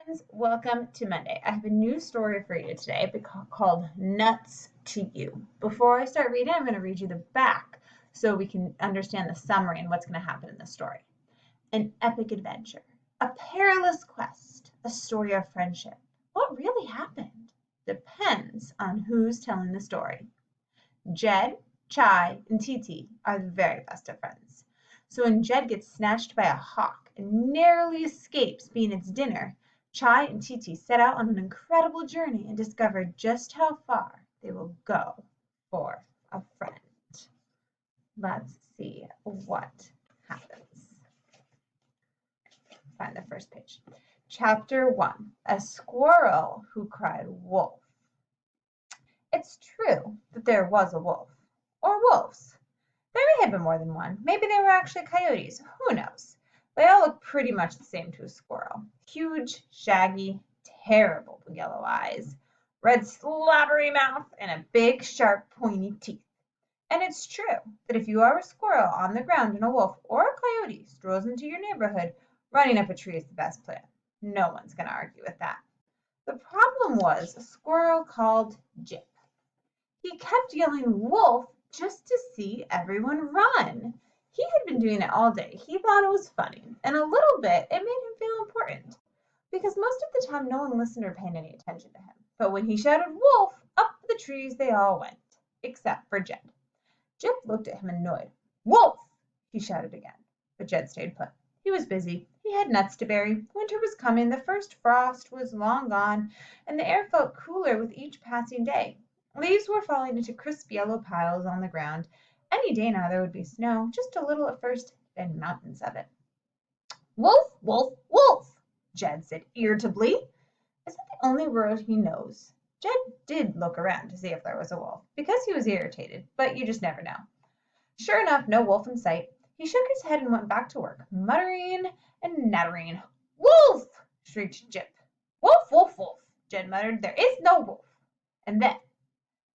friends, welcome to Monday. I have a new story for you today called Nuts to You. Before I start reading, I'm going to read you the back so we can understand the summary and what's going to happen in the story. An epic adventure, a perilous quest, a story of friendship. What really happened depends on who's telling the story. Jed, Chai, and Titi are the very best of friends. So when Jed gets snatched by a hawk and narrowly escapes being its dinner, Chai and Titi set out on an incredible journey and discover just how far they will go for a friend. Let's see what happens. Find the first page. Chapter 1, A Squirrel Who Cried Wolf. It's true that there was a wolf, or wolves. There may have been more than one. Maybe they were actually coyotes. Who knows? They all look pretty much the same to a squirrel. Huge, shaggy, terrible yellow eyes, red slobbery mouth, and a big, sharp, pointy teeth. And it's true that if you are a squirrel on the ground and a wolf or a coyote strolls into your neighborhood, running up a tree is the best plan. No one's going to argue with that. The problem was a squirrel called Jip. He kept yelling wolf just to see everyone run. He had been doing it all day. He thought it was funny, and a little bit it made him feel important, because most of the time no one listened or paid any attention to him. But when he shouted wolf, up the trees they all went, except for Jed. Jip looked at him annoyed. Wolf! He shouted again, but Jed stayed put. He was busy. He had nuts to berry. Winter was coming. The first frost was long gone, and the air felt cooler with each passing day. Leaves were falling into crisp yellow piles on the ground. Any day now there would be snow, just a little at first, then mountains of it. Wolf, wolf, wolf, Jed said irritably. Is that the only word he knows? Jed did look around to see if there was a wolf, because he was irritated, but you just never know. Sure enough, no wolf in sight. He shook his head and went back to work, muttering and nattering. Wolf! Shrieked Jip. Wolf, wolf, wolf, Jed muttered. There is no wolf. And then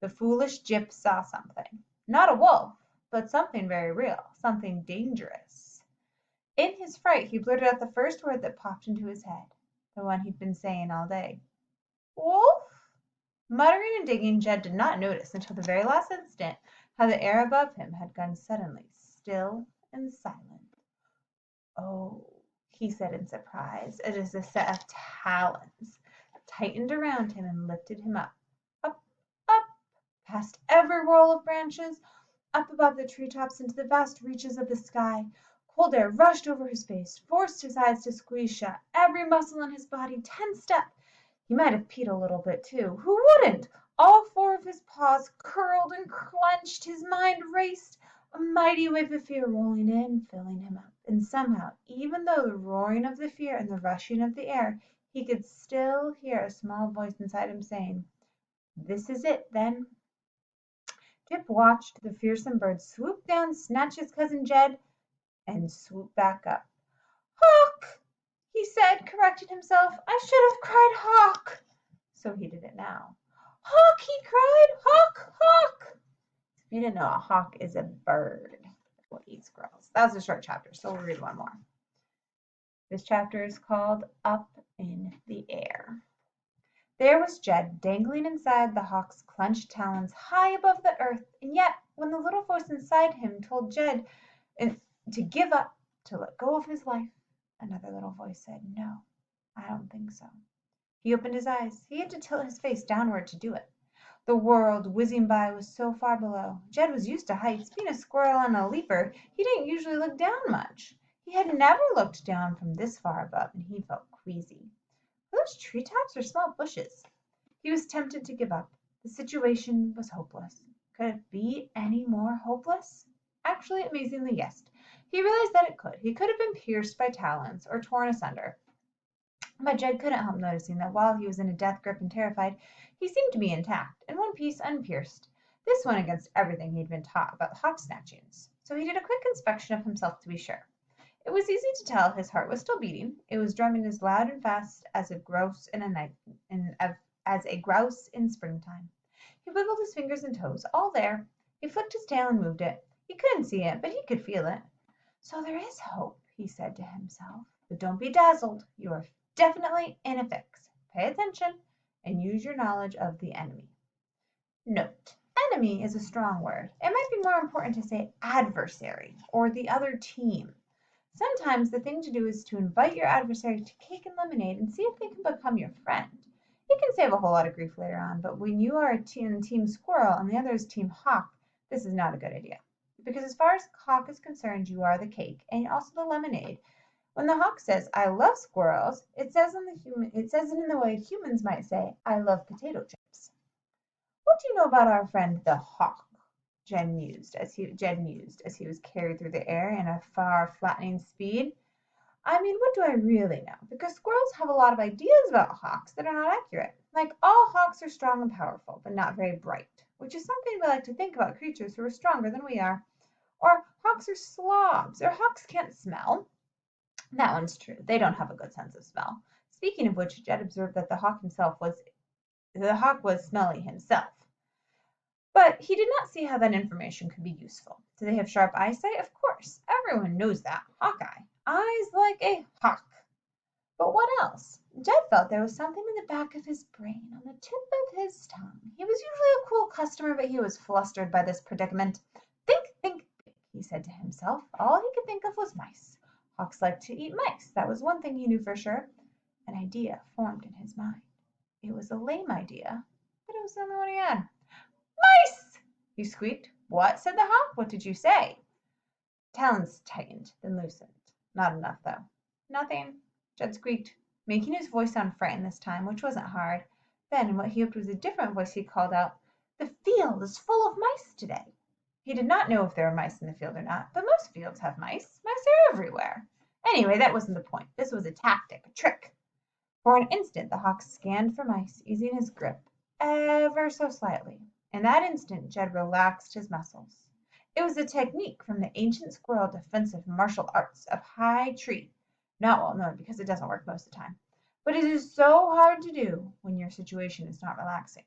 the foolish Jip saw something. Not a wolf, but something very real, something dangerous. In his fright, he blurted out the first word that popped into his head, the one he'd been saying all day. Wolf? Muttering and digging, Jed did not notice until the very last instant how the air above him had gone suddenly still and silent. Oh, he said in surprise, as a set of talons tightened around him and lifted him up, up, past every roll of branches, up above the treetops into the vast reaches of the sky. Cold air rushed over his face, forced his eyes to squeeze shut, every muscle in his body tensed up. He might have peed a little bit too. Who wouldn't? All four of his paws curled and clenched. His mind raced, a mighty wave of fear rolling in, filling him up. And somehow, even though the roaring of the fear and the rushing of the air, he could still hear a small voice inside him saying, This is it, then. Jip watched the fearsome bird swoop down, snatch his cousin Jed, and swoop back up. Hawk! He said, correcting himself. I should have cried hawk. So he did it now. Hawk, he cried. Hawk, hawk. If you didn't know, a hawk is a bird that eats squirrels. That was a short chapter, so we'll read one more. This chapter is called Up in the Air. There was Jed dangling inside the hawk's clenched talons high above the earth, and yet when the little voice inside him told Jed to give up, to let go of his life, another little voice said, No, I don't think so. He opened his eyes. He had to tilt his face downward to do it. The world whizzing by was so far below. Jed was used to heights. Being a squirrel and a leaper, he didn't usually look down much. He had never looked down from this far above, and he felt queasy. Were those treetops or small bushes? He was tempted to give up. The situation was hopeless. Could it be any more hopeless? Actually, amazingly, yes. He realized that it could. He could have been pierced by talons or torn asunder. But Jed couldn't help noticing that while he was in a death grip and terrified, he seemed to be intact, in one piece unpierced. This went against everything he'd been taught about hawk snatchings, so he did a quick inspection of himself to be sure. It was easy to tell his heart was still beating. It was drumming as loud and fast as a grouse in springtime. He wiggled his fingers and toes, all there. He flicked his tail and moved it. He couldn't see it, but he could feel it. So there is hope, he said to himself. But don't be dazzled. You are definitely in a fix. Pay attention and use your knowledge of the enemy. Note, enemy is a strong word. It might be more important to say adversary or the other team. Sometimes the thing to do is to invite your adversary to cake and lemonade and see if they can become your friend. It can save a whole lot of grief later on, but when you are team squirrel and the other is team hawk, this is not a good idea. Because as far as hawk is concerned, you are the cake and also the lemonade. When the hawk says, "I love squirrels," it says it in the way humans might say, "I love potato chips." What do you know about our friend the hawk? Jed mused as he was carried through the air in a far flattening speed. I mean, what do I really know? Because squirrels have a lot of ideas about hawks that are not accurate. Like all hawks are strong and powerful, but not very bright, which is something we like to think about creatures who are stronger than we are. Or hawks are slobs, or hawks can't smell. That one's true. They don't have a good sense of smell. Speaking of which, Jed observed that the hawk was smelly himself. But he did not see how that information could be useful. Do they have sharp eyesight? Of course. Everyone knows that. Hawkeye. Eyes like a hawk. But what else? Jed felt there was something in the back of his brain, on the tip of his tongue. He was usually a cool customer, but he was flustered by this predicament. Think, think, think, he said to himself. All he could think of was mice. Hawks like to eat mice. That was one thing he knew for sure. An idea formed in his mind. It was a lame idea, but it was the only one he had. Mice! He squeaked. What? Said the hawk. What did you say? Talons tightened, then loosened. Not enough, though. Nothing, Jed squeaked, making his voice sound frightened this time, which wasn't hard. Then, in what he hoped was a different voice, he called out, The field is full of mice today. He did not know if there were mice in the field or not, but most fields have mice. Mice are everywhere. Anyway, that wasn't the point. This was a tactic, a trick. For an instant the hawk scanned for mice, easing his grip ever so slightly. In that instant Jed relaxed his muscles. It was a technique from the ancient squirrel defensive martial arts of high tree, not well known because it doesn't work most of the time. But it is so hard to do when your situation is not relaxing.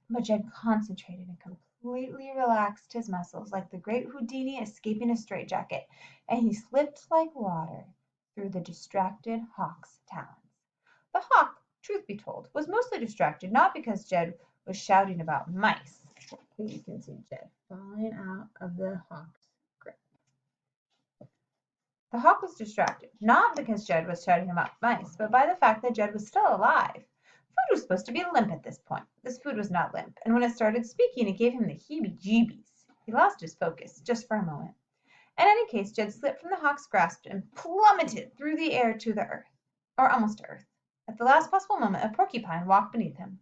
But Jed concentrated and completely relaxed his muscles like the great Houdini escaping a straitjacket, and he slipped like water through the distracted hawk's talons. The hawk, truth be told, was mostly distracted, not because Jed was shouting about mice. Here you can see Jed falling out of the hawk's grip. The hawk was distracted, not because Jed was shouting about mice, but by the fact that Jed was still alive. Food was supposed to be limp at this point. This food was not limp, and when it started speaking, it gave him the heebie-jeebies. He lost his focus, just for a moment. In any case, Jed slipped from the hawk's grasp and plummeted through the air to the earth, or almost to earth. At the last possible moment, a porcupine walked beneath him,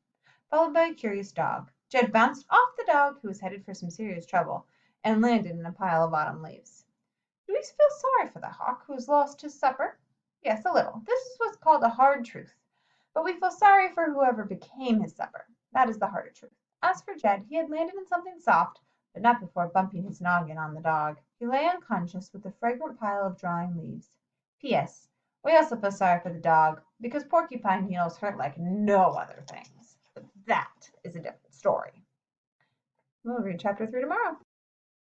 followed by a curious dog. Jed bounced off the dog, who was headed for some serious trouble, and landed in a pile of autumn leaves. Do we feel sorry for the hawk who has lost his supper? Yes, a little. This is what's called a hard truth. But we feel sorry for whoever became his supper. That is the harder truth. As for Jed, he had landed in something soft, but not before bumping his noggin on the dog. He lay unconscious with the fragrant pile of drying leaves. P.S. We also feel sorry for the dog, because porcupine needles hurt like no other things. But that is a different story. We'll read chapter 3 tomorrow.